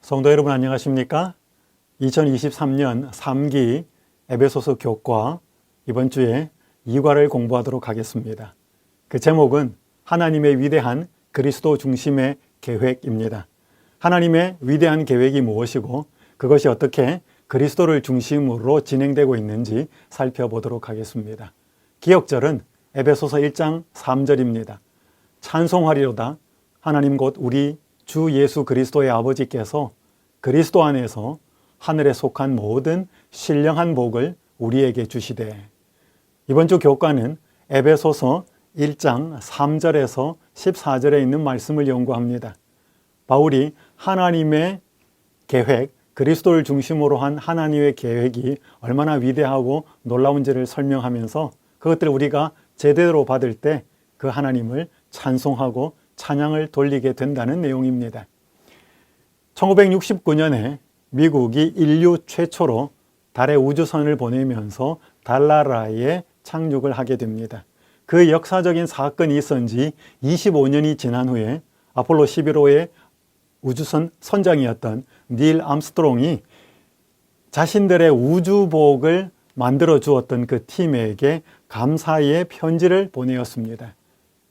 성도 여러분 안녕하십니까? 2023년 3기 에베소서 교과 이번 주에 2과를 공부하도록 하겠습니다. 그 제목은 하나님의 위대한 그리스도 중심의 계획입니다. 하나님의 위대한 계획이 무엇이고 그것이 어떻게 그리스도를 중심으로 진행되고 있는지 살펴보도록 하겠습니다. 기억절은 에베소서 1장 3절입니다. 찬송하리로다 하나님 곧 우리 주 예수 그리스도의 아버지께서 그리스도 안에서 하늘에 속한 모든 신령한 복을 우리에게 주시되. 이번 주 교과는 에베소서 1장 3절에서 14절에 있는 말씀을 연구합니다. 바울이 하나님의 계획, 그리스도를 중심으로 한 하나님의 계획이 얼마나 위대하고 놀라운지를 설명하면서 그것들을 우리가 제대로 받을 때 그 하나님을 찬송하고 찬양을 돌리게 된다는 내용입니다. 1969년에 미국이 인류 최초로 달에 우주선을 보내면서 달나라에 착륙을 하게 됩니다. 그 역사적인 사건이 있은 지 25년이 지난 후에 아폴로 11호의 우주선 선장이었던 닐 암스트롱이 자신들의 우주복을 만들어 주었던 그 팀에게 감사의 편지를 보내었습니다.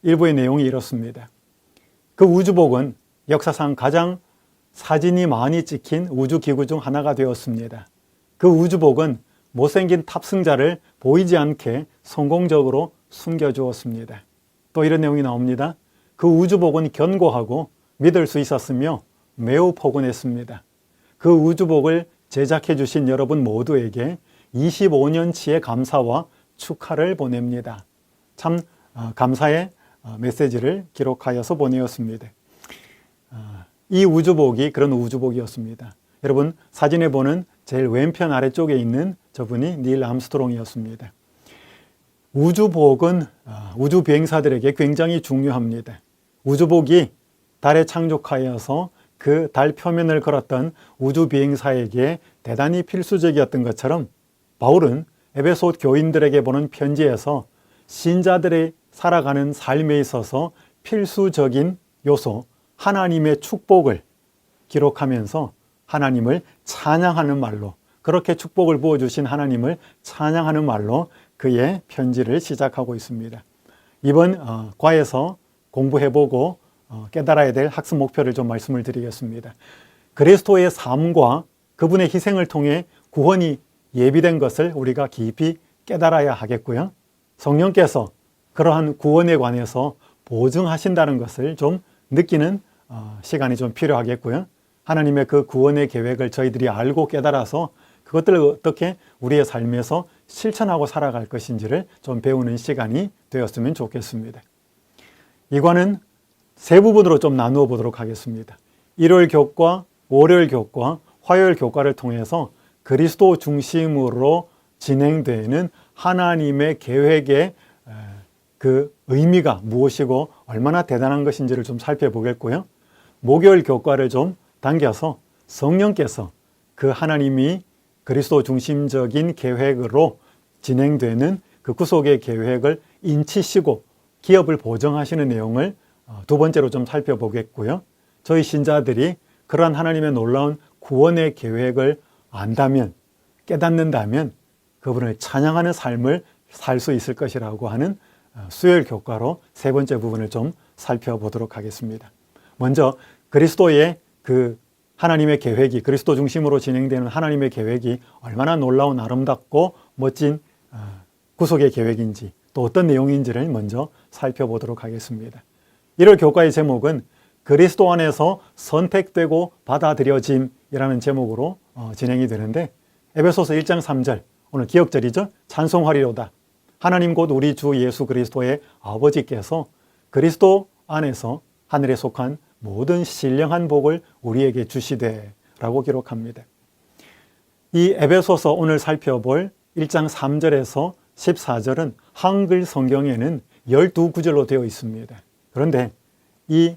일부의 내용이 이렇습니다. 그 우주복은 역사상 가장 사진이 많이 찍힌 우주기구 중 하나가 되었습니다. 그 우주복은 못생긴 탑승자를 보이지 않게 성공적으로 숨겨주었습니다. 또 이런 내용이 나옵니다. 그 우주복은 견고하고 믿을 수 있었으며 매우 포근했습니다. 그 우주복을 제작해 주신 여러분 모두에게 25년치의 감사와 축하를 보냅니다. 참 감사의 메시지를 기록하여서 보내었습니다. 이 우주복이 그런 우주복이었습니다. 여러분 사진에 보는 제일 왼편 아래쪽에 있는 저분이 닐 암스트롱이었습니다. 우주복은 우주 비행사들에게 굉장히 중요합니다. 우주복이 달에 착륙하여서 그 달 표면을 걸었던 우주 비행사에게 대단히 필수적이었던 것처럼 바울은 에베소 교인들에게 보낸 편지에서 신자들의 살아가는 삶에 있어서 필수적인 요소 하나님의 축복을 기록하면서 하나님을 찬양하는 말로, 그렇게 축복을 부어주신 하나님을 찬양하는 말로 그의 편지를 시작하고 있습니다. 이번 과에서 공부해보고 깨달아야 될 학습 목표를 좀 말씀을 드리겠습니다. 그리스도의 삶과 그분의 희생을 통해 구원이 예비된 것을 우리가 깊이 깨달아야 하겠고요. 성령께서 그러한 구원에 관해서 보증하신다는 것을 좀 느끼는 시간이 좀 필요하겠고요. 하나님의 그 구원의 계획을 저희들이 알고 깨달아서 그것들을 어떻게 우리의 삶에서 실천하고 살아갈 것인지를 좀 배우는 시간이 되었으면 좋겠습니다. 이과는 세 부분으로 좀 나누어 보도록 하겠습니다. 일요일 교과, 월요일 교과, 화요일 교과를 통해서 그리스도 중심으로 진행되는 하나님의 계획의 그 의미가 무엇이고 얼마나 대단한 것인지를 좀 살펴보겠고요. 목요일 교과를 좀 당겨서 성령께서 그 하나님이 그리스도 중심적인 계획으로 진행되는 그 구속의 계획을 인치시고 기업을 보정하시는 내용을 두 번째로 좀 살펴보겠고요. 저희 신자들이 그러한 하나님의 놀라운 구원의 계획을 안다면, 깨닫는다면 그분을 찬양하는 삶을 살 수 있을 것이라고 하는 수요일 교과로 세 번째 부분을 좀 살펴보도록 하겠습니다. 먼저 그리스도의 그 하나님의 계획이, 그리스도 중심으로 진행되는 하나님의 계획이 얼마나 놀라운 아름답고 멋진 구속의 계획인지 또 어떤 내용인지를 먼저 살펴보도록 하겠습니다. 1월 교과의 제목은 그리스도 안에서 선택되고 받아들여짐이라는 제목으로 진행이 되는데 에베소서 1장 3절, 오늘 기억절이죠. 찬송하리로다 하나님 곧 우리 주 예수 그리스도의 아버지께서 그리스도 안에서 하늘에 속한 모든 신령한 복을 우리에게 주시되 라고 기록합니다. 이 에베소서 오늘 살펴볼 1장 3절에서 14절은 한글 성경에는 12구절로 되어 있습니다. 그런데 이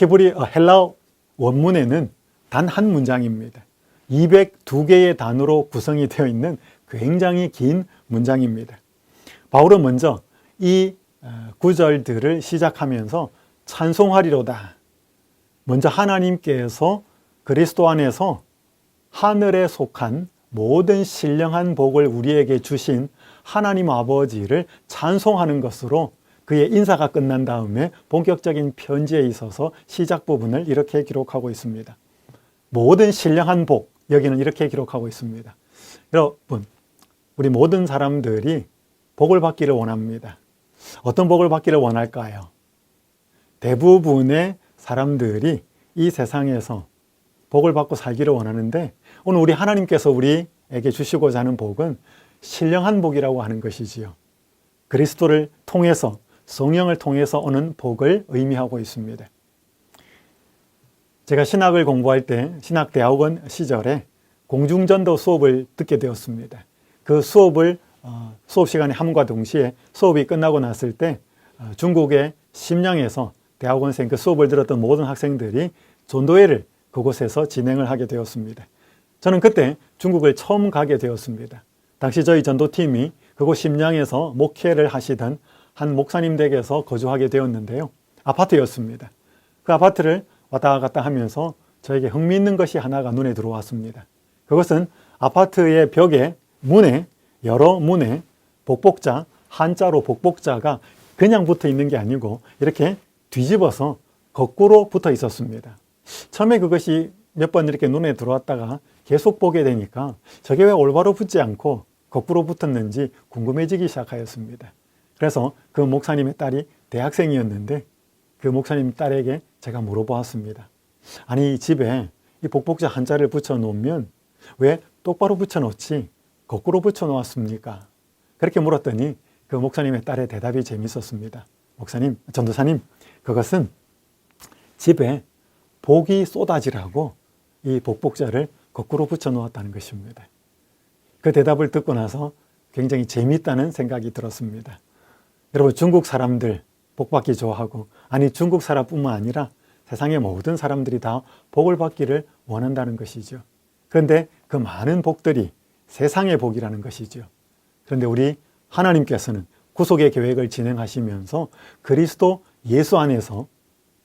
헬라 원문에는 단 한 문장입니다. 202개의 단어로 구성이 되어 있는 굉장히 긴 문장입니다. 바울은 먼저 이 구절들을 시작하면서 찬송하리로다. 먼저 하나님께서 그리스도 안에서 하늘에 속한 모든 신령한 복을 우리에게 주신 하나님 아버지를 찬송하는 것으로 그의 인사가 끝난 다음에 본격적인 편지에 있어서 시작 부분을 이렇게 기록하고 있습니다. 모든 신령한 복, 여기는 이렇게 기록하고 있습니다. 여러분, 우리 모든 사람들이 복을 받기를 원합니다. 어떤 복을 받기를 원할까요? 대부분의 사람들이 이 세상에서 복을 받고 살기를 원하는데, 오늘 우리 하나님께서 우리에게 주시고자 하는 복은 신령한 복이라고 하는 것이지요. 그리스도를 통해서, 성령을 통해서 오는 복을 의미하고 있습니다. 제가 신학을 공부할 때 신학대학원 시절에 공중전도 수업을 듣게 되었습니다. 그 수업 시간에 함과 동시에 수업이 끝나고 났을 때 중국의 심양에서 대학원생 그 수업을 들었던 모든 학생들이 전도회를 그곳에서 진행을 하게 되었습니다. 저는 그때 중국을 처음 가게 되었습니다. 당시 저희 전도팀이 그곳 심양에서 목회를 하시던 한 목사님 댁에서 거주하게 되었는데요. 아파트였습니다. 그 아파트를 왔다 갔다 하면서 저에게 흥미있는 것이 하나가 눈에 들어왔습니다. 그것은 아파트의 벽에 문에, 여러 문에 복복자, 한자로 복복자가 그냥 붙어 있는 게 아니고 이렇게 뒤집어서 거꾸로 붙어 있었습니다. 처음에 그것이 몇 번 이렇게 눈에 들어왔다가 계속 보게 되니까 저게 왜 올바로 붙지 않고 거꾸로 붙었는지 궁금해지기 시작하였습니다. 그래서 그 목사님의 딸이 대학생이었는데 그 목사님 딸에게 제가 물어보았습니다. 아니, 집에 이 복복자 한자를 붙여 놓으면 왜 똑바로 붙여 놓지 거꾸로 붙여 놓았습니까? 그렇게 물었더니 그 목사님의 딸의 대답이 재밌었습니다. 목사님, 전도사님, 그것은 집에 복이 쏟아지라고 이 복복자를 거꾸로 붙여 놓았다는 것입니다. 그 대답을 듣고 나서 굉장히 재미있다는 생각이 들었습니다. 여러분, 중국 사람들 복받기 좋아하고, 아니 중국 사람뿐만 아니라 세상의 모든 사람들이 다 복을 받기를 원한다는 것이죠. 그런데 그 많은 복들이 세상의 복이라는 것이죠. 그런데 우리 하나님께서는 구속의 계획을 진행하시면서 그리스도 예수 안에서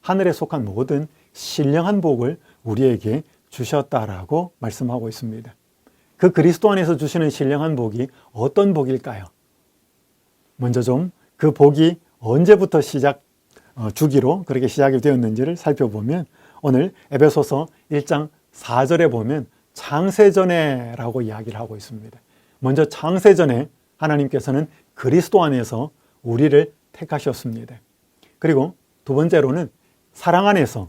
하늘에 속한 모든 신령한 복을 우리에게 주셨다라고 말씀하고 있습니다. 그 그리스도 안에서 주시는 신령한 복이 어떤 복일까요? 먼저 좀 그 복이 언제부터 주기로 그렇게 시작이 되었는지를 살펴보면, 오늘 에베소서 1장 4절에 보면 창세전에라고 이야기를 하고 있습니다. 먼저 창세전에 하나님께서는 그리스도 안에서 우리를 택하셨습니다. 그리고 두 번째로는 사랑 안에서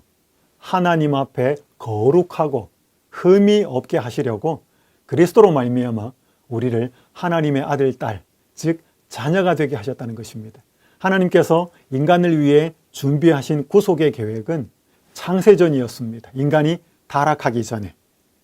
하나님 앞에 거룩하고 흠이 없게 하시려고 그리스도로 말미암아 우리를 하나님의 아들, 딸, 즉 자녀가 되게 하셨다는 것입니다. 하나님께서 인간을 위해 준비하신 구속의 계획은 창세전이었습니다. 인간이 타락하기 전에.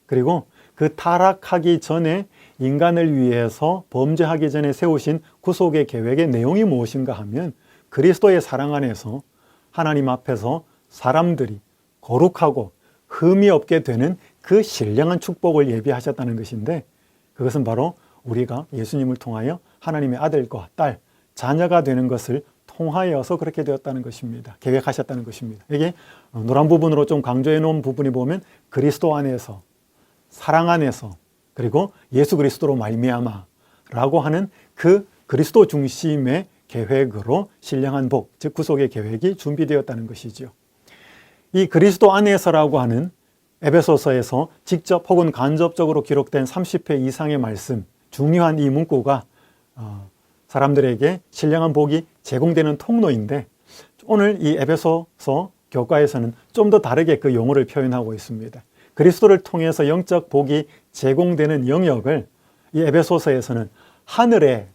그리고 그 타락하기 전에 인간을 위해서 범죄하기 전에 세우신 구속의 계획의 내용이 무엇인가 하면 그리스도의 사랑 안에서 하나님 앞에서 사람들이 거룩하고 흠이 없게 되는 그 신령한 축복을 예비하셨다는 것인데, 그것은 바로 우리가 예수님을 통하여 하나님의 아들과 딸, 자녀가 되는 것을 통하여서 그렇게 되었다는 것입니다. 계획하셨다는 것입니다. 이게 노란 부분으로 좀 강조해 놓은 부분이 보면 그리스도 안에서, 사랑 안에서, 그리고 예수 그리스도로 말미암아라고 하는 그 그리스도 중심의 계획으로 신령한 복, 즉 구속의 계획이 준비되었다는 것이죠. 이 그리스도 안에서라고 하는 에베소서에서 직접 혹은 간접적으로 기록된 30회 이상의 말씀, 중요한 이 문구가 사람들에게 신령한 복이 제공되는 통로인데, 오늘 이 에베소서 교과에서는 좀 더 다르게 그 용어를 표현하고 있습니다. 그리스도를 통해서 영적 복이 제공되는 영역을 이 에베소서에서는 하늘에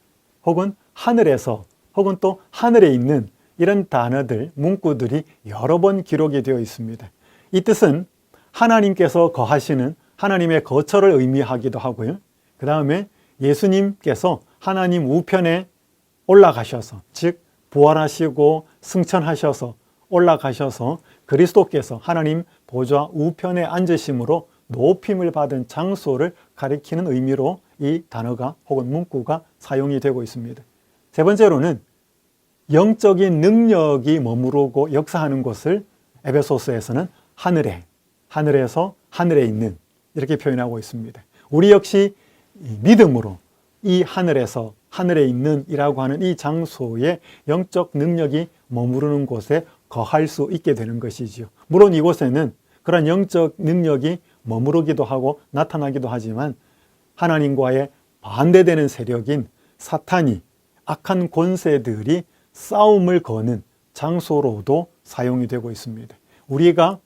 혹은 하늘에서 혹은 또 하늘에 있는 이런 단어들, 문구들이 여러 번 기록이 되어 있습니다. 이 뜻은 하나님께서 거하시는 하나님의 거처를 의미하기도 하고요. 그 다음에 예수님께서 하나님 우편에 올라가셔서, 즉 부활하시고 승천하셔서 올라가셔서 그리스도께서 하나님 보좌 우편에 앉으심으로 높임을 받은 장소를 가리키는 의미로 이 단어가 혹은 문구가 사용이 되고 있습니다. 세 번째로는 영적인 능력이 머무르고 역사하는 곳을 에베소서에서는 하늘에서 하늘에 있는, 이렇게 표현하고 있습니다. 우리 역시 믿음으로 이 하늘에서, 하늘에 있는 이라고 하는 이 장소에 영적 능력이 머무르는 곳에 거할 수 있게 되는 것이지요. 물론 이곳에는 그런 영적 능력이 머무르기도 하고 나타나기도 하지만 하나님과의 반대되는 세력인 사탄이, 악한 권세들이 싸움을 거는 장소로도 사용이 되고 있습니다. 우리가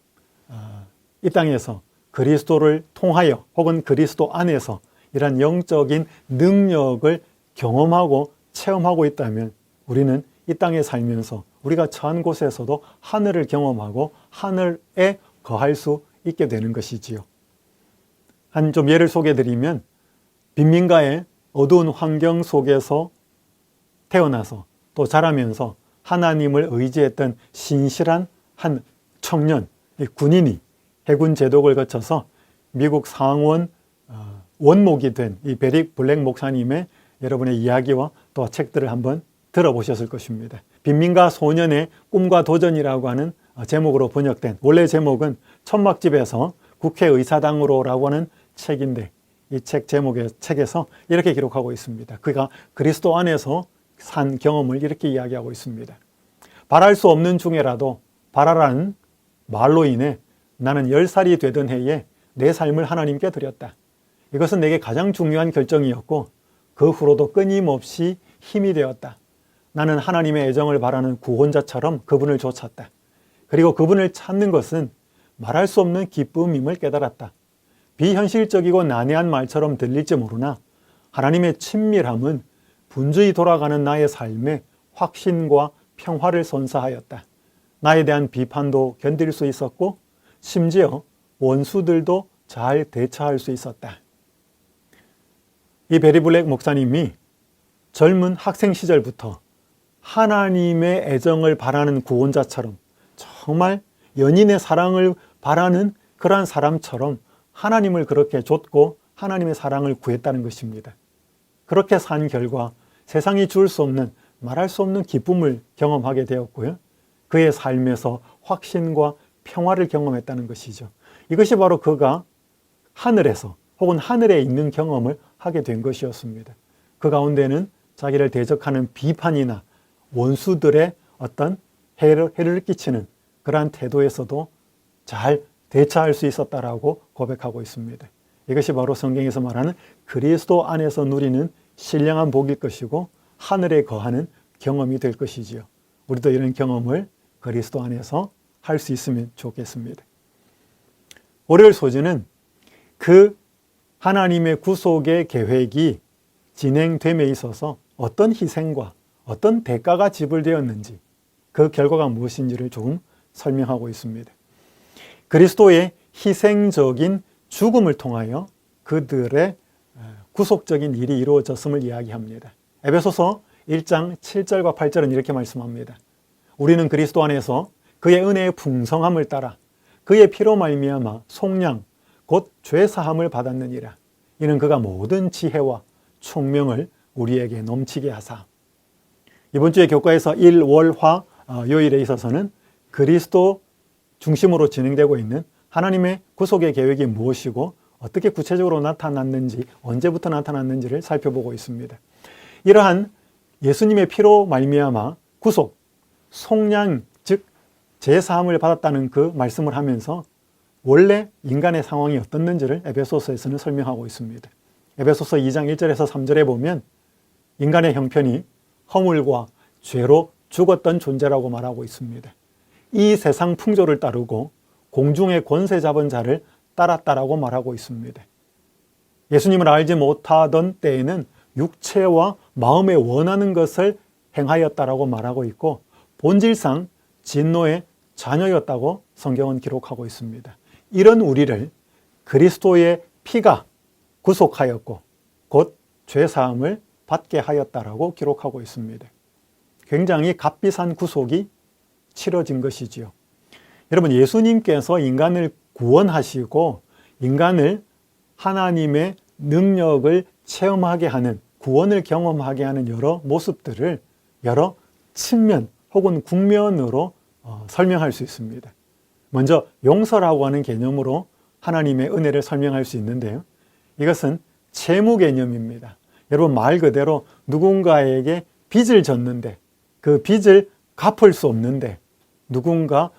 이 땅에서 그리스도를 통하여 혹은 그리스도 안에서 이런 영적인 능력을 경험하고 체험하고 있다면 우리는 이 땅에 살면서 우리가 처한 곳에서도 하늘을 경험하고 하늘에 거할 수 있게 되는 것이지요. 한 좀 예를 소개해드리면 빈민가의 어두운 환경 속에서 태어나서 또 자라면서 하나님을 의지했던 신실한 한 청년, 군인이 해군 제독을 거쳐서 미국 상원 원목이 된 이 베릭 블랙 목사님의 여러분의 이야기와 또 책들을 한번 들어보셨을 것입니다. 빈민가 소년의 꿈과 도전이라고 하는 제목으로 번역된, 원래 제목은 천막집에서 국회의사당으로라고 하는 책인데 이 책 제목의 책에서 이렇게 기록하고 있습니다. 그가 그리스도 안에서 산 경험을 이렇게 이야기하고 있습니다. 바랄 수 없는 중에라도 바라라는 말로 인해 나는 10살이 되던 해에 내 삶을 하나님께 드렸다. 이것은 내게 가장 중요한 결정이었고 그 후로도 끊임없이 힘이 되었다. 나는 하나님의 애정을 바라는 구원자처럼 그분을 쫓았다. 그리고 그분을 찾는 것은 말할 수 없는 기쁨임을 깨달았다. 비현실적이고 난해한 말처럼 들릴지 모르나 하나님의 친밀함은 분주히 돌아가는 나의 삶에 확신과 평화를 선사하였다. 나에 대한 비판도 견딜 수 있었고 심지어 원수들도 잘 대처할 수 있었다. 이 베리 블랙 목사님이 젊은 학생 시절부터 하나님의 애정을 바라는 구원자처럼 정말 연인의 사랑을 바라는 그러한 사람처럼 하나님을 그렇게 좇고 하나님의 사랑을 구했다는 것입니다. 그렇게 산 결과 세상이 줄 수 없는, 말할 수 없는 기쁨을 경험하게 되었고요. 그의 삶에서 확신과 평화를 경험했다는 것이죠. 이것이 바로 그가 하늘에서 혹은 하늘에 있는 경험을 하게 된 것이었습니다. 그 가운데는 자기를 대적하는 비판이나 원수들의 어떤 해를 끼치는 그러한 태도에서도 잘 대처할 수 있었다라고 고백하고 있습니다. 이것이 바로 성경에서 말하는 그리스도 안에서 누리는 신령한 복일 것이고 하늘에 거하는 경험이 될 것이지요. 우리도 이런 경험을 그리스도 안에서 할 수 있으면 좋겠습니다. 월요일 소지는 그 하나님의 구속의 계획이 진행됨에 있어서 어떤 희생과 어떤 대가가 지불되었는지 그 결과가 무엇인지를 조금 설명하고 있습니다. 그리스도의 희생적인 죽음을 통하여 그들의 구속적인 일이 이루어졌음을 이야기합니다. 에베소서 1장 7절과 8절은 이렇게 말씀합니다. 우리는 그리스도 안에서 그의 은혜의 풍성함을 따라 그의 피로 말미암아 속량 곧 죄사함을 받았느니라. 이는 그가 모든 지혜와 총명을 우리에게 넘치게 하사. 이번 주에 교과에서 일월화 요일에 있어서는 그리스도 중심으로 진행되고 있는 하나님의 구속의 계획이 무엇이고 어떻게 구체적으로 나타났는지, 언제부터 나타났는지를 살펴보고 있습니다. 이러한 예수님의 피로 말미암아 구속, 속량, 즉 제사함을 받았다는 그 말씀을 하면서 원래 인간의 상황이 어떻는지를 에베소서에서는 설명하고 있습니다. 에베소서 2장 1절에서 3절에 보면 인간의 형편이 허물과 죄로 죽었던 존재라고 말하고 있습니다. 이 세상 풍조를 따르고 공중의 권세 잡은 자를 따랐다라고 말하고 있습니다. 예수님을 알지 못하던 때에는 육체와 마음에 원하는 것을 행하였다라고 말하고 있고 본질상 진노의 자녀였다고 성경은 기록하고 있습니다. 이런 우리를 그리스도의 피가 구속하였고 곧 죄사함을 받게 하였다라고 기록하고 있습니다. 굉장히 값비싼 구속이 치러진 것이지요. 여러분, 예수님께서 인간을 구원하시고 인간을 하나님의 능력을 체험하게 하는, 구원을 경험하게 하는 여러 모습들을 여러 측면 혹은 국면으로 설명할 수 있습니다. 먼저 용서라고 하는 개념으로 하나님의 은혜를 설명할 수 있는데요. 이것은 채무 개념입니다. 여러분, 말 그대로 누군가에게 빚을 졌는데 그 빚을 갚을 수 없는데 누군가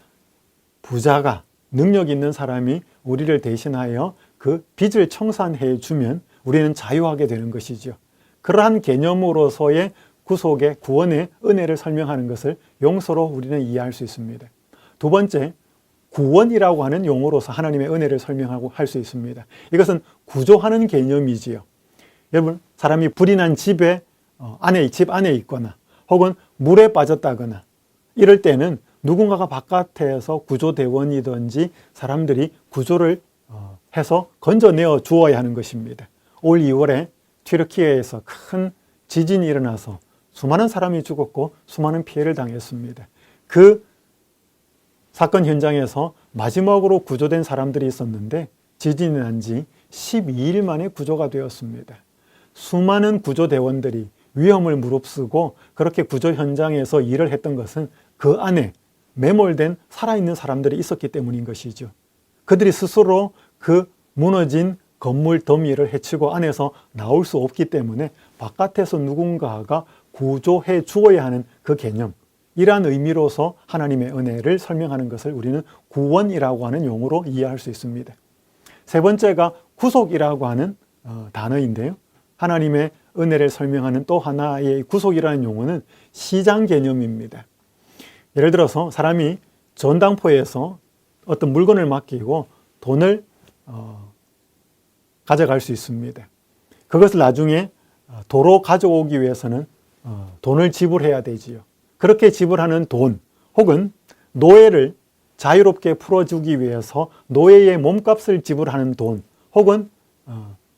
부자가 능력 있는 사람이 우리를 대신하여 그 빚을 청산해 주면 우리는 자유하게 되는 것이죠. 그러한 개념으로서의 구속의 구원의 은혜를 설명하는 것을 용서로 우리는 이해할 수 있습니다. 두 번째, 구원이라고 하는 용어로서 하나님의 은혜를 설명하고 할 수 있습니다. 이것은 구조하는 개념이지요. 여러분, 사람이 불이 난 집에 집 안에 있거나 혹은 물에 빠졌다거나 이럴 때는 누군가가 바깥에서 구조대원이든지 사람들이 구조를 해서 건져내어 주어야 하는 것입니다. 올 2월에 튀르키예에서 큰 지진이 일어나서 수많은 사람이 죽었고 수많은 피해를 당했습니다. 그 사건 현장에서 마지막으로 구조된 사람들이 있었는데 지진이 난 지 12일 만에 구조가 되었습니다. 수많은 구조대원들이 위험을 무릅쓰고 그렇게 구조 현장에서 일을 했던 것은 그 안에 매몰된 살아있는 사람들이 있었기 때문인 것이죠. 그들이 스스로 그 무너진 건물 더미를 헤치고 안에서 나올 수 없기 때문에 바깥에서 누군가가 구조해 주어야 하는 그 개념, 이러한 의미로서 하나님의 은혜를 설명하는 것을 우리는 구원이라고 하는 용어로 이해할 수 있습니다. 세 번째가 구속이라고 하는 단어인데요. 하나님의 은혜를 설명하는 또 하나의 구속이라는 용어는 시장 개념입니다. 예를 들어서 사람이 전당포에서 어떤 물건을 맡기고 돈을 가져갈 수 있습니다. 그것을 나중에 도로 가져오기 위해서는 돈을 지불해야 되지요. 그렇게 지불하는 돈 혹은 노예를 자유롭게 풀어주기 위해서 노예의 몸값을 지불하는 돈 혹은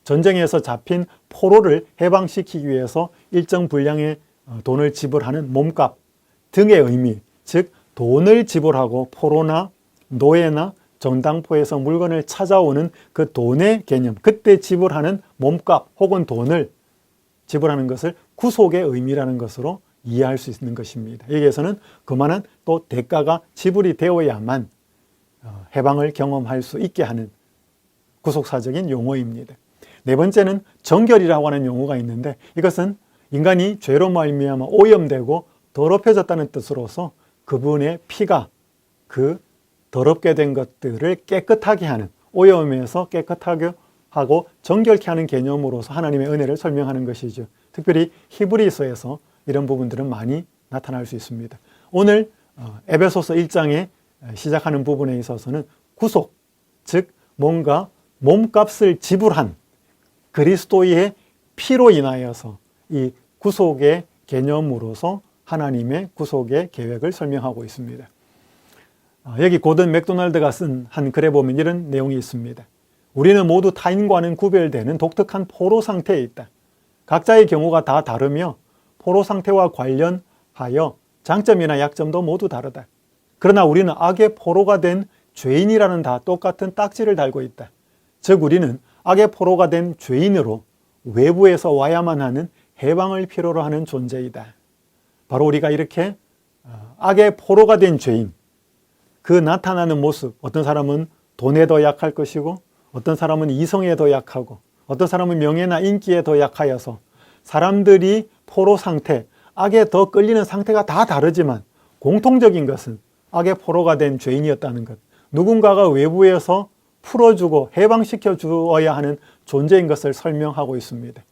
전쟁에서 잡힌 포로를 해방시키기 위해서 일정 분량의 돈을 지불하는 몸값 등의 의미, 즉 돈을 지불하고 포로나 노예나 전당포에서 물건을 찾아오는 그 돈의 개념, 그때 지불하는 몸값 혹은 돈을 지불하는 것을 구속의 의미라는 것으로 이해할 수 있는 것입니다. 여기에서는 그만한 또 대가가 지불이 되어야만 해방을 경험할 수 있게 하는 구속사적인 용어입니다. 네 번째는 정결이라고 하는 용어가 있는데 이것은 인간이 죄로 말미암아 오염되고 더럽혀졌다는 뜻으로서 그분의 피가 그 더럽게 된 것들을 깨끗하게 하는, 오염에서 깨끗하게 하고 정결케 하는 개념으로서 하나님의 은혜를 설명하는 것이죠. 특별히 히브리서에서 이런 부분들은 많이 나타날 수 있습니다. 오늘 에베소서 1장에 시작하는 부분에 있어서는 구속, 즉 뭔가 몸값을 지불한 그리스도의 피로 인하여서 이 구속의 개념으로서 하나님의 구속의 계획을 설명하고 있습니다. 여기 고든 맥도날드가 쓴 한 글에 보면 이런 내용이 있습니다. 우리는 모두 타인과는 구별되는 독특한 포로 상태에 있다. 각자의 경우가 다 다르며 포로 상태와 관련하여 장점이나 약점도 모두 다르다. 그러나 우리는 악의 포로가 된 죄인이라는 다 똑같은 딱지를 달고 있다. 즉 우리는 악의 포로가 된 죄인으로 외부에서 와야만 하는 해방을 필요로 하는 존재이다. 바로 우리가 이렇게 악의 포로가 된 죄인, 그 나타나는 모습, 어떤 사람은 돈에 더 약할 것이고 어떤 사람은 이성에 더 약하고 어떤 사람은 명예나 인기에 더 약하여서 사람들이 포로 상태, 악에 더 끌리는 상태가 다 다르지만 공통적인 것은 악의 포로가 된 죄인이었다는 것, 누군가가 외부에서 풀어주고 해방시켜 주어야 하는 존재인 것을 설명하고 있습니다.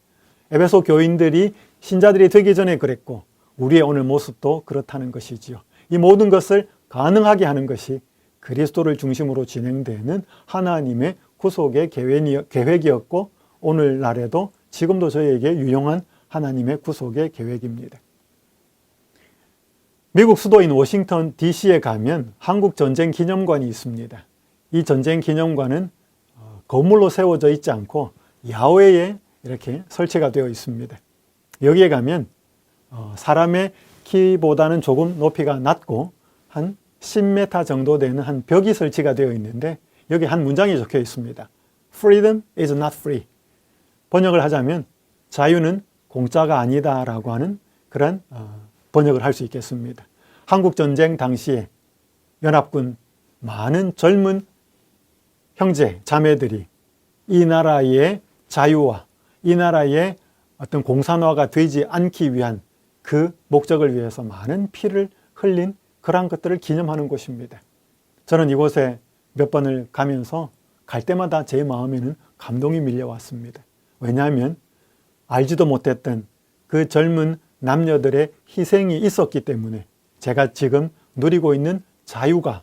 에베소 교인들이 신자들이 되기 전에 그랬고 우리의 오늘 모습도 그렇다는 것이지요. 이 모든 것을 가능하게 하는 것이 그리스도를 중심으로 진행되는 하나님의 구속의 계획이었고 오늘날에도 지금도 저희에게 유용한 하나님의 구속의 계획입니다. 미국 수도인 워싱턴 DC에 가면 한국전쟁기념관이 있습니다. 이 전쟁기념관은 건물로 세워져 있지 않고 야외에 이렇게 설치가 되어 있습니다. 여기에 가면 사람의 키보다는 조금 높이가 낮고 한 10m 정도 되는 한 벽이 설치가 되어 있는데 여기 한 문장이 적혀 있습니다. Freedom is not free. 번역을 하자면 자유는 공짜가 아니다 라고 하는 그런 번역을 할 수 있겠습니다. 한국전쟁 당시에 연합군 많은 젊은 형제, 자매들이 이 나라의 자유와 이 나라의 어떤 공산화가 되지 않기 위한 그 목적을 위해서 많은 피를 흘린 그러한 것들을 기념하는 곳입니다. 저는 이곳에 몇 번을 가면서 갈 때마다 제 마음에는 감동이 밀려왔습니다. 왜냐하면 알지도 못했던 그 젊은 남녀들의 희생이 있었기 때문에 제가 지금 누리고 있는 자유가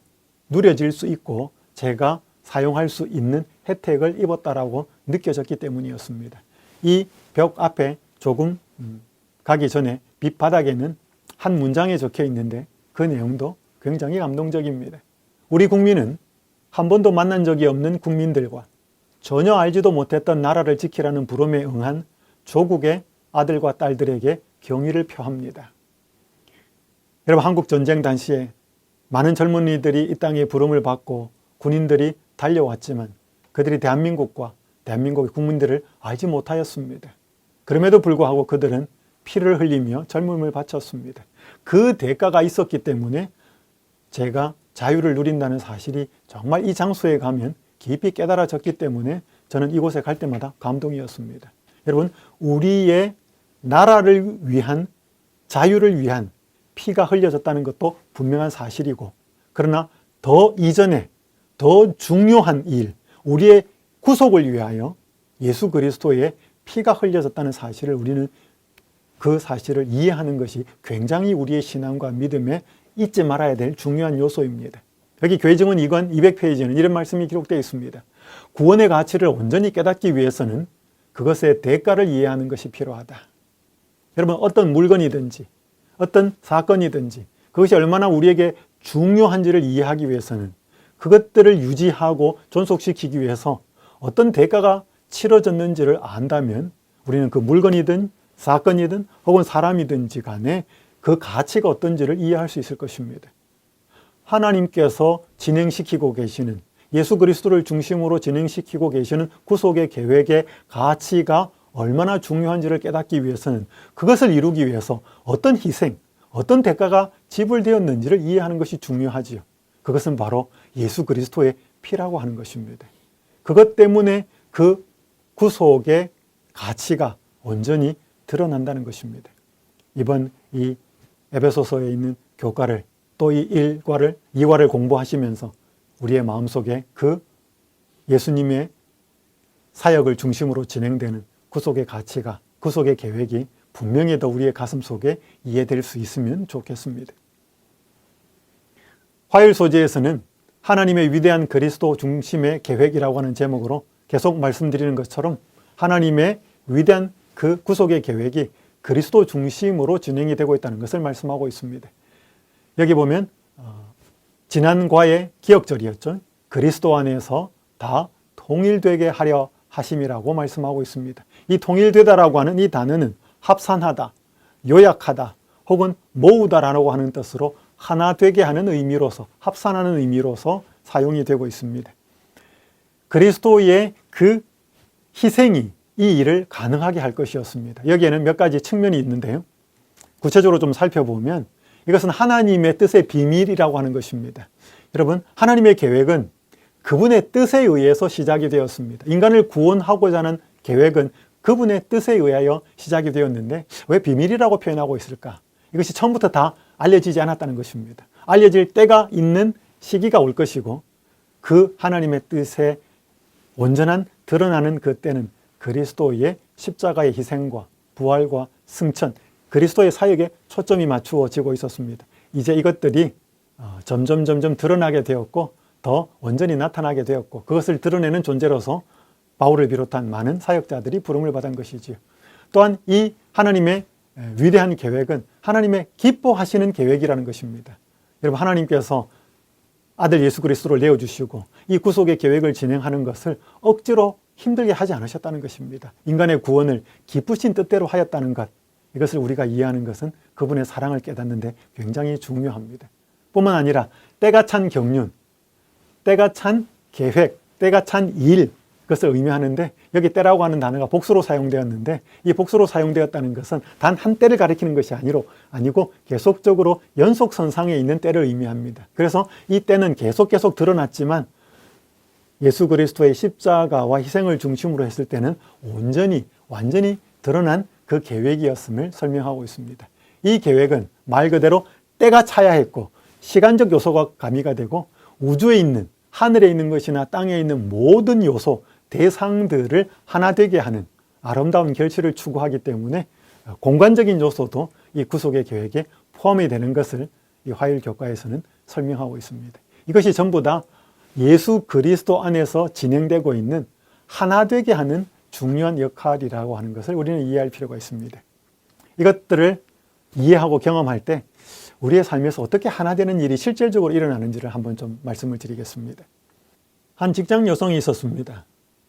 누려질 수 있고 제가 사용할 수 있는 혜택을 입었다라고 느껴졌기 때문이었습니다. 이 벽 앞에 조금 가기 전에 밑바닥에는 한 문장에 적혀 있는데 그 내용도 굉장히 감동적입니다. 우리 국민은 한 번도 만난 적이 없는 국민들과 전혀 알지도 못했던 나라를 지키라는 부름에 응한 조국의 아들과 딸들에게 경의를 표합니다. 여러분, 한국 전쟁 당시에 많은 젊은이들이 이 땅에 부름을 받고 군인들이 달려왔지만 그들이 대한민국과 대한민국의 국민들을 알지 못하였습니다. 그럼에도 불구하고 그들은 피를 흘리며 젊음을 바쳤습니다. 그 대가가 있었기 때문에 제가 자유를 누린다는 사실이 정말 이 장소에 가면 깊이 깨달아졌기 때문에 저는 이곳에 갈 때마다 감동이었습니다. 여러분, 우리의 나라를 위한, 자유를 위한 피가 흘려졌다는 것도 분명한 사실이고, 그러나 더 이전에 더 중요한 일, 우리의 구속을 위하여 예수 그리스도의 피가 흘려졌다는 사실을 우리는 그 사실을 이해하는 것이 굉장히 우리의 신앙과 믿음에 잊지 말아야 될 중요한 요소입니다. 여기 교회증언 2권 200페이지에는 이런 말씀이 기록되어 있습니다. 구원의 가치를 온전히 깨닫기 위해서는 그것의 대가를 이해하는 것이 필요하다. 여러분, 어떤 물건이든지 어떤 사건이든지 그것이 얼마나 우리에게 중요한지를 이해하기 위해서는 그것들을 유지하고 존속시키기 위해서 어떤 대가가 치러졌는지를 안다면 우리는 그 물건이든 사건이든 혹은 사람이든지 간에 그 가치가 어떤지를 이해할 수 있을 것입니다. 하나님께서 진행시키고 계시는, 예수 그리스도를 중심으로 진행시키고 계시는 구속의 계획의 가치가 얼마나 중요한지를 깨닫기 위해서는 그것을 이루기 위해서 어떤 희생, 어떤 대가가 지불되었는지를 이해하는 것이 중요하지요. 그것은 바로 예수 그리스도의 피라고 하는 것입니다. 그것 때문에 그 구속의 가치가 온전히 드러난다는 것입니다. 이번 이 에베소서에 있는 교과를 또 이 1과를 2과를 공부하시면서 우리의 마음속에 그 예수님의 사역을 중심으로 진행되는 구속의 가치가, 구속의 계획이 분명히 더 우리의 가슴 속에 이해될 수 있으면 좋겠습니다. 화요일 소재에서는 하나님의 위대한 그리스도 중심의 계획이라고 하는 제목으로 계속 말씀드리는 것처럼 하나님의 위대한 그 구속의 계획이 그리스도 중심으로 진행이 되고 있다는 것을 말씀하고 있습니다. 여기 보면 지난과의 기억절이었죠. 그리스도 안에서 다 통일되게 하려 하심이라고 말씀하고 있습니다. 이 통일되다라고 하는 이 단어는 합산하다, 요약하다, 혹은 모으다라고 하는 뜻으로 하나 되게 하는 의미로서, 합산하는 의미로서 사용이 되고 있습니다. 그리스도의 그 희생이 이 일을 가능하게 할 것이었습니다. 여기에는 몇 가지 측면이 있는데요. 구체적으로 좀 살펴보면 이것은 하나님의 뜻의 비밀이라고 하는 것입니다. 여러분, 하나님의 계획은 그분의 뜻에 의해서 시작이 되었습니다. 인간을 구원하고자 하는 계획은 그분의 뜻에 의하여 시작이 되었는데 왜 비밀이라고 표현하고 있을까? 이것이 처음부터 다 알려지지 않았다는 것입니다. 알려질 때가 있는 시기가 올 것이고 그 하나님의 뜻에 온전한 드러나는 그 때는 그리스도의 십자가의 희생과 부활과 승천, 그리스도의 사역에 초점이 맞추어지고 있었습니다. 이제 이것들이 점점 드러나게 되었고 더 온전히 나타나게 되었고 그것을 드러내는 존재로서 바울을 비롯한 많은 사역자들이 부름을 받은 것이지요. 또한 이 하나님의 위대한 계획은 하나님의 기뻐하시는 계획이라는 것입니다. 여러분, 하나님께서 아들 예수 그리스도를 내어주시고 이 구속의 계획을 진행하는 것을 억지로 힘들게 하지 않으셨다는 것입니다. 인간의 구원을 기쁘신 뜻대로 하였다는 것, 이것을 우리가 이해하는 것은 그분의 사랑을 깨닫는데 굉장히 중요합니다. 뿐만 아니라 때가 찬 경륜, 때가 찬 계획, 때가 찬 일, 그것을 의미하는데 여기 때라고 하는 단어가 복수로 사용되었는데 이 복수로 사용되었다는 것은 단 한 때를 가리키는 것이 아니고 계속적으로 연속선상에 있는 때를 의미합니다. 그래서 이 때는 계속 드러났지만 예수 그리스도의 십자가와 희생을 중심으로 했을 때는 온전히 완전히 드러난 그 계획이었음을 설명하고 있습니다. 이 계획은 말 그대로 때가 차야 했고 시간적 요소가 가미가 되고 우주에 있는 하늘에 있는 것이나 땅에 있는 모든 요소, 대상들을 하나 되게 하는 아름다운 결실을 추구하기 때문에 공간적인 요소도 이 구속의 계획에 포함이 되는 것을 이 화요일 교과에서는 설명하고 있습니다. 이것이 전부 다 예수 그리스도 안에서 진행되고 있는 하나 되게 하는 중요한 역할이라고 하는 것을 우리는 이해할 필요가 있습니다. 이것들을 이해하고 경험할 때 우리의 삶에서 어떻게 하나 되는 일이 실질적으로 일어나는지를 한번 좀 말씀을 드리겠습니다. 한 직장 여성이 있었습니다.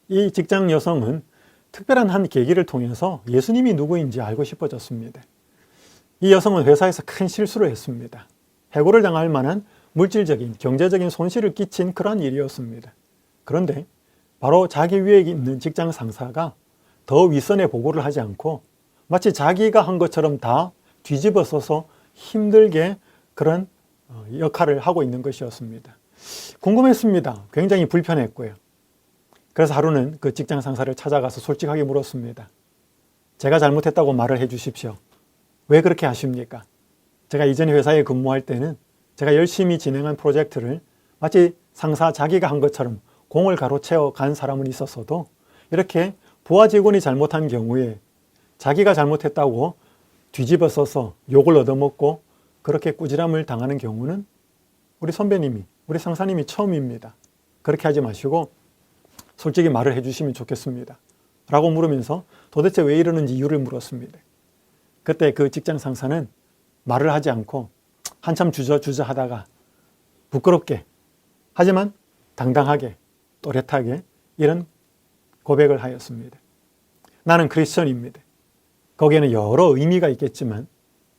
이 직장 여성은 특별한 한 계기를 통해서 예수님이 누구인지 알고 싶어졌습니다. 이 여성은 회사에서 큰 실수를 했습니다. 해고를 당할 만한 물질적인, 경제적인 손실을 끼친 그런 일이었습니다. 그런데 바로 자기 위에 있는 직장 상사가 더 윗선에 보고를 하지 않고 마치 자기가 한 것처럼 다 뒤집어 써서 힘들게 그런 역할을 하고 있는 것이었습니다. 궁금했습니다. 굉장히 불편했고요. 그래서 하루는 그 직장 상사를 찾아가서 솔직하게 물었습니다. 제가 잘못했다고 말을 해 주십시오. 왜 그렇게 하십니까? 제가 이전에 회사에 근무할 때는 제가 열심히 진행한 프로젝트를 마치 상사 자기가 한 것처럼 공을 가로채어 간 사람은 있었어도 이렇게 부하 직원이 잘못한 경우에 자기가 잘못했다고 뒤집어 써서 욕을 얻어먹고 그렇게 꾸지람을 당하는 경우는 우리 선배님이, 우리 상사님이 처음입니다. 그렇게 하지 마시고 솔직히 말을 해주시면 좋겠습니다. 라고 물으면서 도대체 왜 이러는지 이유를 물었습니다. 그때 그 직장 상사는 말을 하지 않고 한참 주저주저 하다가 부끄럽게 하지만 당당하게 또렷하게 이런 고백을 하였습니다. 나는 크리스천입니다. 거기에는 여러 의미가 있겠지만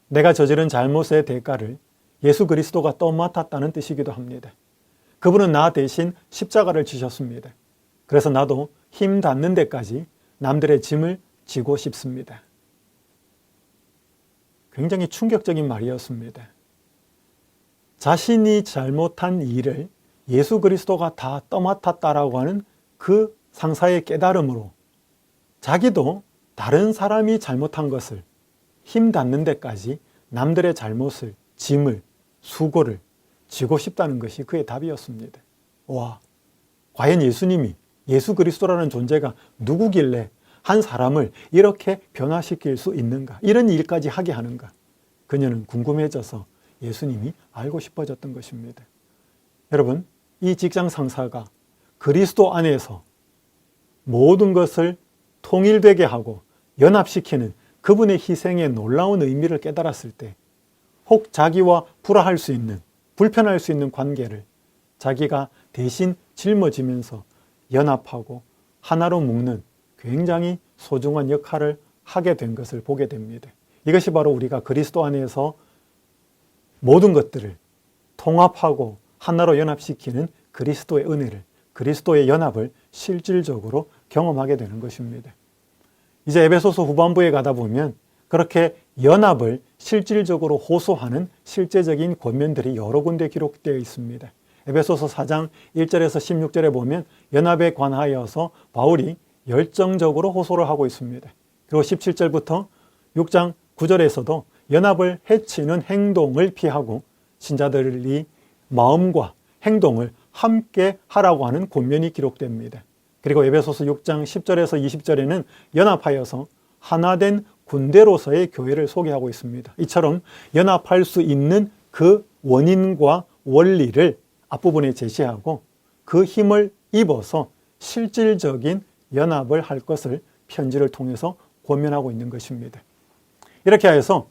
내가 저지른 잘못의 대가를 예수 그리스도가 떠맡았다는 뜻이기도 합니다. 그분은 나 대신 십자가를 지셨습니다. 그래서 나도 힘 닿는 데까지 남들의 짐을 지고 싶습니다. 굉장히 충격적인 말이었습니다. 자신이 잘못한 일을 예수 그리스도가 다 떠맡았다라고 하는 그 상사의 깨달음으로 자기도 다른 사람이 잘못한 것을 힘 닿는 데까지 남들의 잘못을, 짐을, 수고를 지고 싶다는 것이 그의 답이었습니다. 와, 과연 예수님이, 예수 그리스도라는 존재가 누구길래 한 사람을 이렇게 변화시킬 수 있는가? 이런 일까지 하게 하는가? 그녀는 궁금해져서 예수님이 알고 싶어졌던 것입니다. 여러분, 이 직장 상사가 그리스도 안에서 모든 것을 통일되게 하고 연합시키는 그분의 희생의 놀라운 의미를 깨달았을 때 혹 자기와 불화할 수 있는, 불편할 수 있는 관계를 자기가 대신 짊어지면서 연합하고 하나로 묶는 굉장히 소중한 역할을 하게 된 것을 보게 됩니다. 이것이 바로 우리가 그리스도 안에서 모든 것들을 통합하고 하나로 연합시키는 그리스도의 은혜를, 그리스도의 연합을 실질적으로 경험하게 되는 것입니다. 이제 에베소서 후반부에 가다 보면 그렇게 연합을 실질적으로 호소하는 실제적인 권면들이 여러 군데 기록되어 있습니다. 에베소서 4장 1절에서 16절에 보면 연합에 관하여서 바울이 열정적으로 호소를 하고 있습니다. 그리고 17절부터 6장 9절에서도 연합을 해치는 행동을 피하고 신자들이 마음과 행동을 함께 하라고 하는 권면이 기록됩니다. 그리고 에베소서 6장 10절에서 20절에는 연합하여서 하나된 군대로서의 교회를 소개하고 있습니다. 이처럼 연합할 수 있는 그 원인과 원리를 앞부분에 제시하고 그 힘을 입어서 실질적인 연합을 할 것을 편지를 통해서 권면하고 있는 것입니다. 이렇게 해서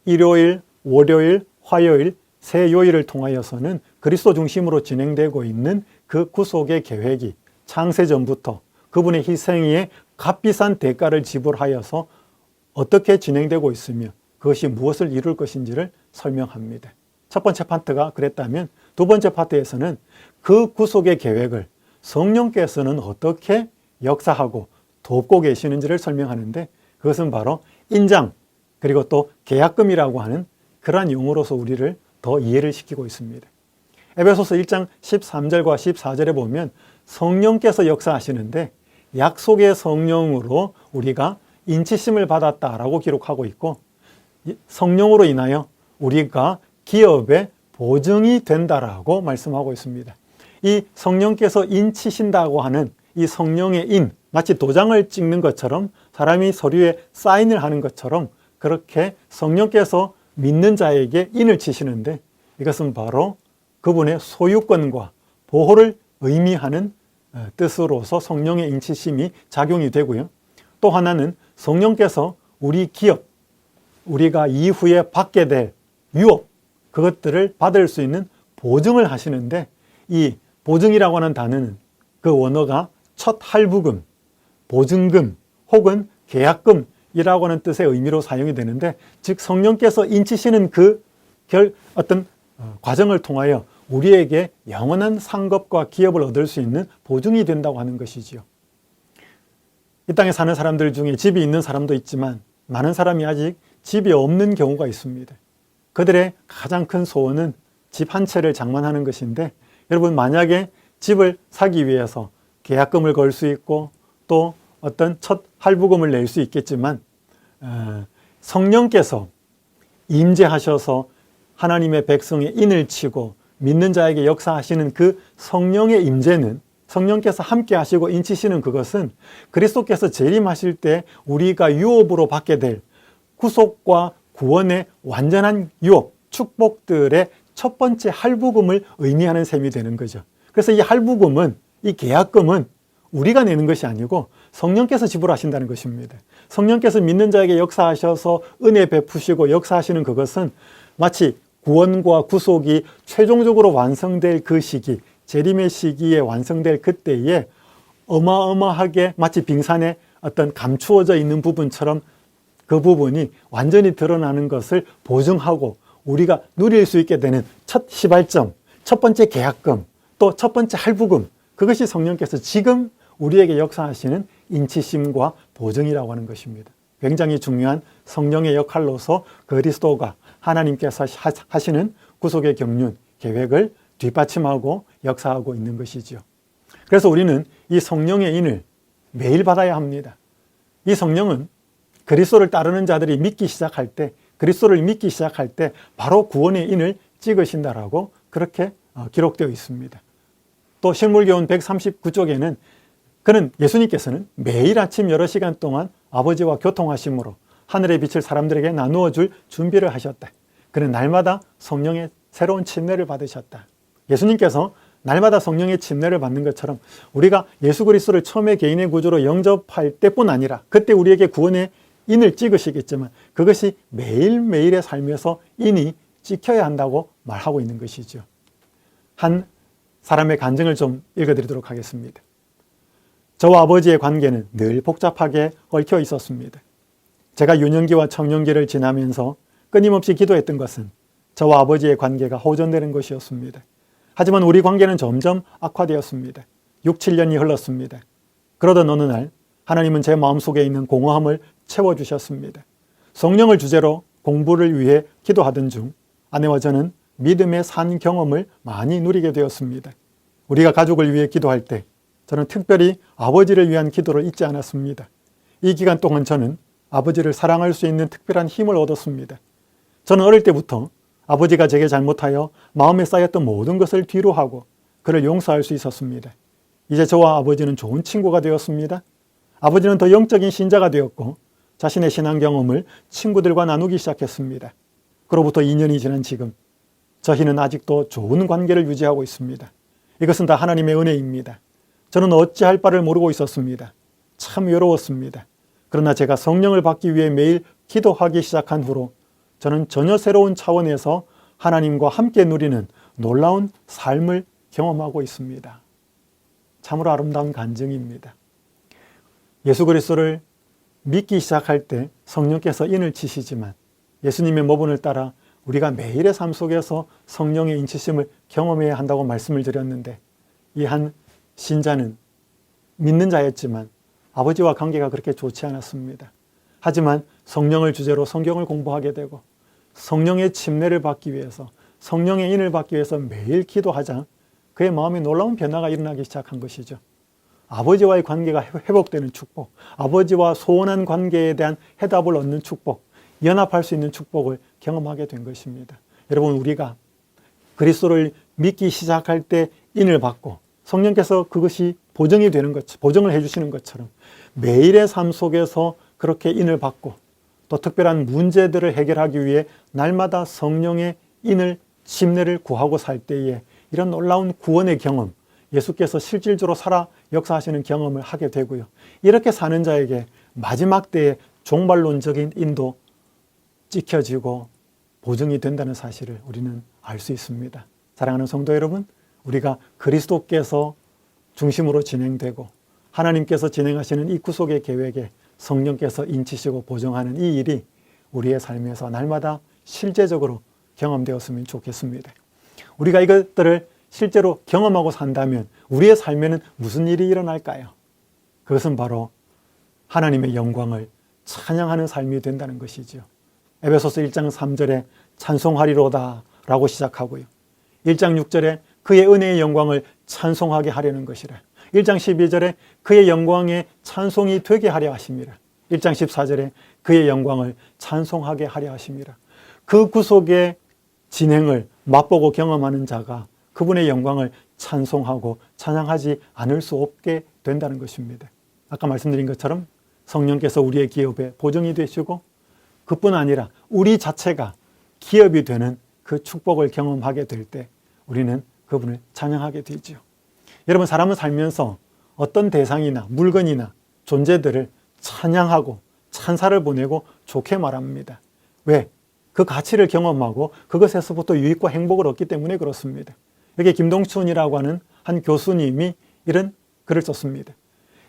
일요일, 월요일, 화요일, 세 요일을 통하여서는 그리스도 중심으로 진행되고 있는 그 구속의 계획이 창세전부터 그분의 희생에 값비싼 대가를 지불하여서 어떻게 진행되고 있으며 그것이 무엇을 이룰 것인지를 설명합니다. 첫 번째 파트가 그랬다면 두 번째 파트에서는 그 구속의 계획을 성령께서는 어떻게 역사하고 돕고 계시는지를 설명하는데 그것은 바로 인장 그리고 또 계약금이라고 하는 그러한 용어로서 우리를 더 이해를 시키고 있습니다. 에베소서 1장 13절과 14절에 보면 성령께서 역사하시는데 약속의 성령으로 우리가 인치심을 받았다라고 기록하고 있고, 성령으로 인하여 우리가 기업의 보증이 된다라고 말씀하고 있습니다. 이 성령께서 인치신다고 하는 이 성령의 인, 마치 도장을 찍는 것처럼 사람이 서류에 사인을 하는 것처럼 그렇게 성령께서 믿는 자에게 인을 치시는데, 이것은 바로 그분의 소유권과 보호를 의미하는 뜻으로서 성령의 인치심이 작용이 되고요. 또 하나는 성령께서 우리 기업, 우리가 이후에 받게 될 유업, 그것들을 받을 수 있는 보증을 하시는데, 이 보증이라고 하는 단어는 그 원어가 첫 할부금, 보증금 혹은 계약금이라고 하는 뜻의 의미로 사용이 되는데, 즉 성령께서 인치시는 그 어떤 과정을 통하여 우리에게 영원한 상급과 기업을 얻을 수 있는 보증이 된다고 하는 것이지요. 이 땅에 사는 사람들 중에 집이 있는 사람도 있지만 많은 사람이 아직 집이 없는 경우가 있습니다. 그들의 가장 큰 소원은 집 한 채를 장만하는 것인데, 여러분 만약에 집을 사기 위해서 계약금을 걸 수 있고 또 어떤 첫 할부금을 낼 수 있겠지만, 성령께서 임재하셔서 하나님의 백성의 인을 치고 믿는 자에게 역사하시는 그 성령의 임재는, 성령께서 함께 하시고 인치시는 그것은 그리스도께서 재림하실 때 우리가 유업으로 받게 될 구속과 구원의 완전한 유업, 축복들의 첫 번째 할부금을 의미하는 셈이 되는 거죠. 그래서 이 할부금은, 이 계약금은 우리가 내는 것이 아니고 성령께서 지불하신다는 것입니다. 성령께서 믿는 자에게 역사하셔서 은혜 베푸시고 역사하시는 그것은 마치 구원과 구속이 최종적으로 완성될 그 시기, 재림의 시기에 완성될 그때에 어마어마하게 마치 빙산에 어떤 감추어져 있는 부분처럼 그 부분이 완전히 드러나는 것을 보증하고 우리가 누릴 수 있게 되는 첫 시발점, 첫 번째 계약금, 또 첫 번째 할부금, 그것이 성령께서 지금 우리에게 역사하시는 인치심과 보증이라고 하는 것입니다. 굉장히 중요한 성령의 역할로서 그리스도가 하나님께서 하시는 구속의 경륜, 계획을 뒷받침하고 역사하고 있는 것이지요. 그래서 우리는 이 성령의 인을 매일 받아야 합니다. 이 성령은 그리스도를 따르는 자들이 믿기 시작할 때, 그리스도를 믿기 시작할 때 바로 구원의 인을 찍으신다라고 그렇게 기록되어 있습니다. 또 실물교훈 139쪽에는 그는, 예수님께서는 매일 아침 여러 시간 동안 아버지와 교통하심으로 하늘의 빛을 사람들에게 나누어 줄 준비를 하셨다. 그는 날마다 성령의 새로운 침례를 받으셨다. 예수님께서 날마다 성령의 침례를 받는 것처럼 우리가 예수 그리스도를 처음에 개인의 구주로 영접할 때뿐 아니라 그때 우리에게 구원의 인을 찍으시겠지만 그것이 매일매일의 삶에서 인이 찍혀야 한다고 말하고 있는 것이죠. 한 사람의 간증을 좀 읽어드리도록 하겠습니다. 저와 아버지의 관계는 늘 복잡하게 얽혀 있었습니다. 제가 유년기와 청년기를 지나면서 끊임없이 기도했던 것은 저와 아버지의 관계가 호전되는 것이었습니다. 하지만 우리 관계는 점점 악화되었습니다. 6, 7년이 흘렀습니다. 그러던 어느 날 하나님은 제 마음속에 있는 공허함을 채워주셨습니다. 성령을 주제로 공부를 위해 기도하던 중 아내와 저는 믿음의 산 경험을 많이 누리게 되었습니다. 우리가 가족을 위해 기도할 때 저는 특별히 아버지를 위한 기도를 잊지 않았습니다. 이 기간 동안 저는 아버지를 사랑할 수 있는 특별한 힘을 얻었습니다. 저는 어릴 때부터 아버지가 제게 잘못하여 마음에 쌓였던 모든 것을 뒤로 하고 그를 용서할 수 있었습니다. 이제 저와 아버지는 좋은 친구가 되었습니다. 아버지는 더 영적인 신자가 되었고 자신의 신앙 경험을 친구들과 나누기 시작했습니다. 그로부터 2년이 지난 지금 저희는 아직도 좋은 관계를 유지하고 있습니다. 이것은 다 하나님의 은혜입니다. 저는 어찌할 바를 모르고 있었습니다. 참 외로웠습니다. 그러나 제가 성령을 받기 위해 매일 기도하기 시작한 후로 저는 전혀 새로운 차원에서 하나님과 함께 누리는 놀라운 삶을 경험하고 있습니다. 참으로 아름다운 간증입니다. 예수 그리스도를 믿기 시작할 때 성령께서 인을 치시지만 예수님의 모본을 따라 우리가 매일의 삶 속에서 성령의 인치심을 경험해야 한다고 말씀을 드렸는데, 이 한 신자는 믿는 자였지만 아버지와 관계가 그렇게 좋지 않았습니다. 하지만 성령을 주제로 성경을 공부하게 되고 성령의 침례를 받기 위해서, 성령의 인을 받기 위해서 매일 기도하자 그의 마음에 놀라운 변화가 일어나기 시작한 것이죠. 아버지와의 관계가 회복되는 축복, 아버지와 소원한 관계에 대한 해답을 얻는 축복, 연합할 수 있는 축복을 경험하게 된 것입니다. 여러분, 우리가 그리스도를 믿기 시작할 때 인을 받고 성령께서 그것이 보정이 되는 것, 보정을 해주시는 것처럼 매일의 삶 속에서 그렇게 인을 받고 또 특별한 문제들을 해결하기 위해 날마다 성령의 인을, 침례를 구하고 살 때에 이런 놀라운 구원의 경험, 예수께서 실질적으로 살아 역사하시는 경험을 하게 되고요. 이렇게 사는 자에게 마지막 때에 종말론적인 인도 찍혀지고 보증이 된다는 사실을 우리는 알 수 있습니다. 사랑하는 성도 여러분, 우리가 그리스도께서 중심으로 진행되고 하나님께서 진행하시는 이 구속의 계획에 성령께서 인치시고 보정하는 이 일이 우리의 삶에서 날마다 실제적으로 경험되었으면 좋겠습니다. 우리가 이것들을 실제로 경험하고 산다면 우리의 삶에는 무슨 일이 일어날까요? 그것은 바로 하나님의 영광을 찬양하는 삶이 된다는 것이죠. 에베소서 1장 3절에 찬송하리로다 라고 시작하고요. 1장 6절에 그의 은혜의 영광을 찬송하게 하려는 것이라. 1장 12절에 그의 영광에 찬송이 되게 하려 하심이라. 1장 14절에 그의 영광을 찬송하게 하려 하심이라. 그 구속의 진행을 맛보고 경험하는 자가 그분의 영광을 찬송하고 찬양하지 않을 수 없게 된다는 것입니다. 아까 말씀드린 것처럼 성령께서 우리의 기업에 보정이 되시고 그뿐 아니라 우리 자체가 기업이 되는 그 축복을 경험하게 될 때 우리는 그분을 찬양하게 되죠. 여러분, 사람은 살면서 어떤 대상이나 물건이나 존재들을 찬양하고 찬사를 보내고 좋게 말합니다. 왜? 그 가치를 경험하고 그것에서부터 유익과 행복을 얻기 때문에 그렇습니다. 여기 김동춘이라고 하는 한 교수님이 이런 글을 썼습니다.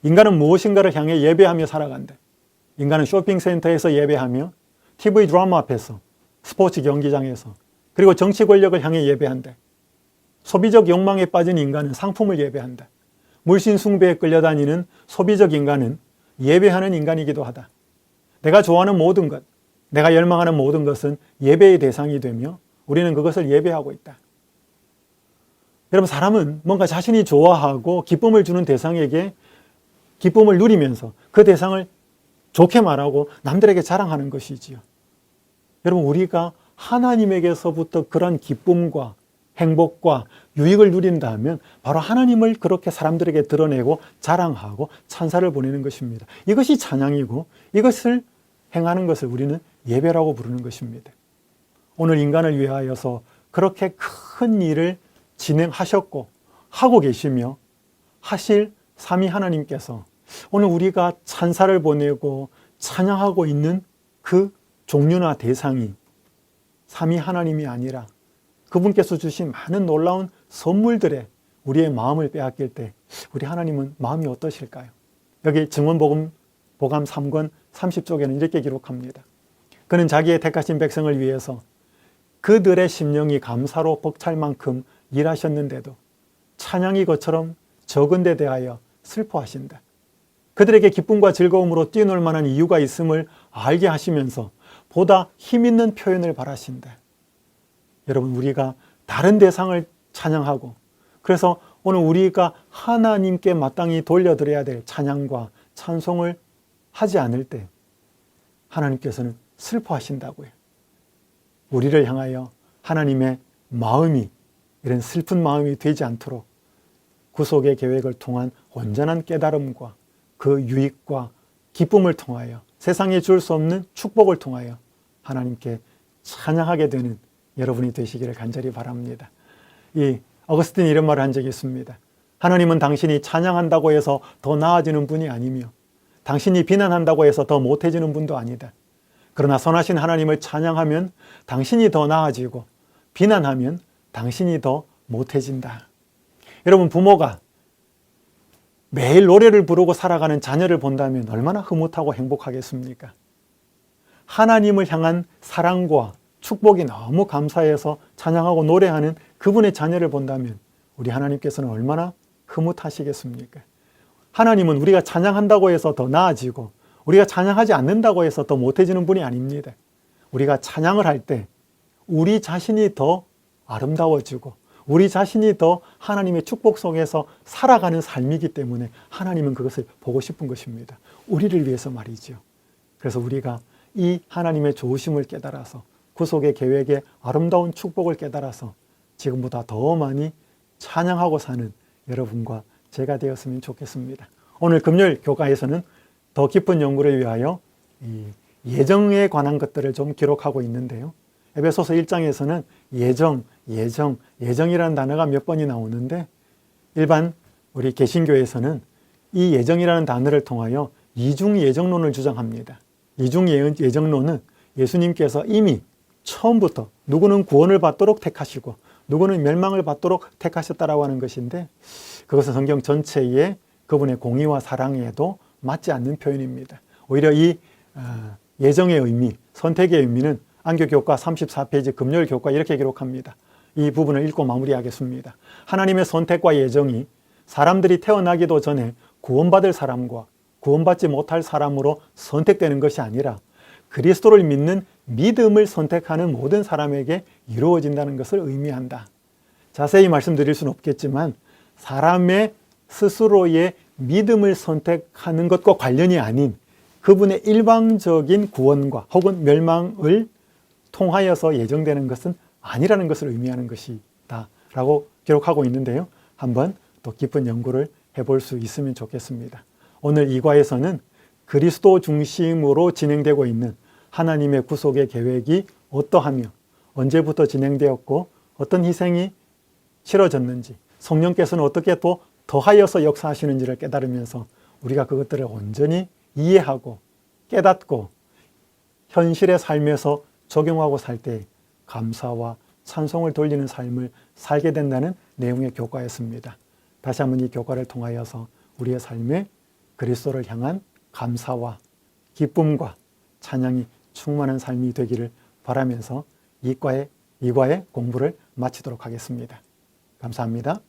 인간은 무엇인가를 향해 예배하며 살아간다. 인간은 쇼핑센터에서 예배하며 TV 드라마 앞에서, 스포츠 경기장에서, 그리고 정치 권력을 향해 예배한다. 소비적 욕망에 빠진 인간은 상품을 예배한다. 물신 숭배에 끌려다니는 소비적 인간은 예배하는 인간이기도 하다. 내가 좋아하는 모든 것, 내가 열망하는 모든 것은 예배의 대상이 되며 우리는 그것을 예배하고 있다. 여러분, 사람은 뭔가 자신이 좋아하고 기쁨을 주는 대상에게 기쁨을 누리면서 그 대상을 좋게 말하고 남들에게 자랑하는 것이지요. 여러분, 우리가 하나님에게서부터 그런 기쁨과 행복과 유익을 누린다면 바로 하나님을 그렇게 사람들에게 드러내고 자랑하고 찬사를 보내는 것입니다. 이것이 찬양이고 이것을 행하는 것을 우리는 예배라고 부르는 것입니다. 오늘 인간을 위하여서 그렇게 큰 일을 진행하셨고 하고 계시며 하실 삼위 하나님께서 오늘 우리가 찬사를 보내고 찬양하고 있는 그 종류나 대상이 삼위 하나님이 아니라 그분께서 주신 많은 놀라운 선물들에 우리의 마음을 빼앗길 때 우리 하나님은 마음이 어떠실까요? 여기 증언복음 보감 3권 30쪽에는 이렇게 기록합니다. 그는 자기의 택하신 백성을 위해서 그들의 심령이 감사로 벅찰 만큼 일하셨는데도 찬양이 그처럼 적은 데 대하여 슬퍼하신다. 그들에게 기쁨과 즐거움으로 뛰놀 만한 이유가 있음을 알게 하시면서 보다 힘있는 표현을 바라신다. 여러분, 우리가 다른 대상을 찬양하고 그래서 오늘 우리가 하나님께 마땅히 돌려드려야 될 찬양과 찬송을 하지 않을 때 하나님께서는 슬퍼하신다고요. 우리를 향하여 하나님의 마음이 이런 슬픈 마음이 되지 않도록 구속의 계획을 통한 온전한 깨달음과 그 유익과 기쁨을 통하여 세상에 줄 수 없는 축복을 통하여 하나님께 찬양하게 되는 여러분이 되시기를 간절히 바랍니다. 이 어거스틴이 이런 말을 한 적이 있습니다. 하나님은 당신이 찬양한다고 해서 더 나아지는 분이 아니며 당신이 비난한다고 해서 더 못해지는 분도 아니다. 그러나 선하신 하나님을 찬양하면 당신이 더 나아지고 비난하면 당신이 더 못해진다. 여러분, 부모가 매일 노래를 부르고 살아가는 자녀를 본다면 얼마나 흐뭇하고 행복하겠습니까? 하나님을 향한 사랑과 축복이 너무 감사해서 찬양하고 노래하는 그분의 자녀를 본다면 우리 하나님께서는 얼마나 흐뭇하시겠습니까? 하나님은 우리가 찬양한다고 해서 더 나아지고 우리가 찬양하지 않는다고 해서 더 못해지는 분이 아닙니다. 우리가 찬양을 할 때 우리 자신이 더 아름다워지고 우리 자신이 더 하나님의 축복 속에서 살아가는 삶이기 때문에 하나님은 그것을 보고 싶은 것입니다. 우리를 위해서 말이죠. 그래서 우리가 이 하나님의 좋으심을 깨달아서 구속의 계획의 아름다운 축복을 깨달아서 지금보다 더 많이 찬양하고 사는 여러분과 제가 되었으면 좋겠습니다. 오늘 금요일 교과에서는 더 깊은 연구를 위하여 이 예정에 관한 것들을 좀 기록하고 있는데요. 에베소서 1장에서는 예정이라는 단어가 몇 번이 나오는데 일반 우리 개신교에서는 이 예정이라는 단어를 통하여 이중 예정론을 주장합니다. 이중 예정론은 예수님께서 이미 처음부터 누구는 구원을 받도록 택하시고 누구는 멸망을 받도록 택하셨다라고 하는 것인데 그것은 성경 전체의 그분의 공의와 사랑에도 맞지 않는 표현입니다. 오히려 이 예정의 의미, 선택의 의미는 안교교과 34페이지 금요일 교과 이렇게 기록합니다. 이 부분을 읽고 마무리하겠습니다. 하나님의 선택과 예정이 사람들이 태어나기도 전에 구원받을 사람과 구원받지 못할 사람으로 선택되는 것이 아니라 그리스도를 믿는 믿음을 선택하는 모든 사람에게 이루어진다는 것을 의미한다. 자세히 말씀드릴 수는 없겠지만 사람의 스스로의 믿음을 선택하는 것과 관련이 아닌 그분의 일방적인 구원과 혹은 멸망을 통하여서 예정되는 것은 아니라는 것을 의미하는 것이다 라고 기록하고 있는데요. 한번 또 깊은 연구를 해볼 수 있으면 좋겠습니다. 오늘 이 과에서는 그리스도 중심으로 진행되고 있는 하나님의 구속의 계획이 어떠하며 언제부터 진행되었고 어떤 희생이 치러졌는지 성령께서는 어떻게 또 더하여서 역사하시는지를 깨달으면서 우리가 그것들을 온전히 이해하고 깨닫고 현실의 삶에서 적용하고 살 때 감사와 찬송을 돌리는 삶을 살게 된다는 내용의 교과였습니다. 다시 한번 이 교과를 통하여서 우리의 삶에 그리스도를 향한 감사와 기쁨과 찬양이 충만한 삶이 되기를 바라면서 이 과의 공부를 마치도록 하겠습니다. 감사합니다.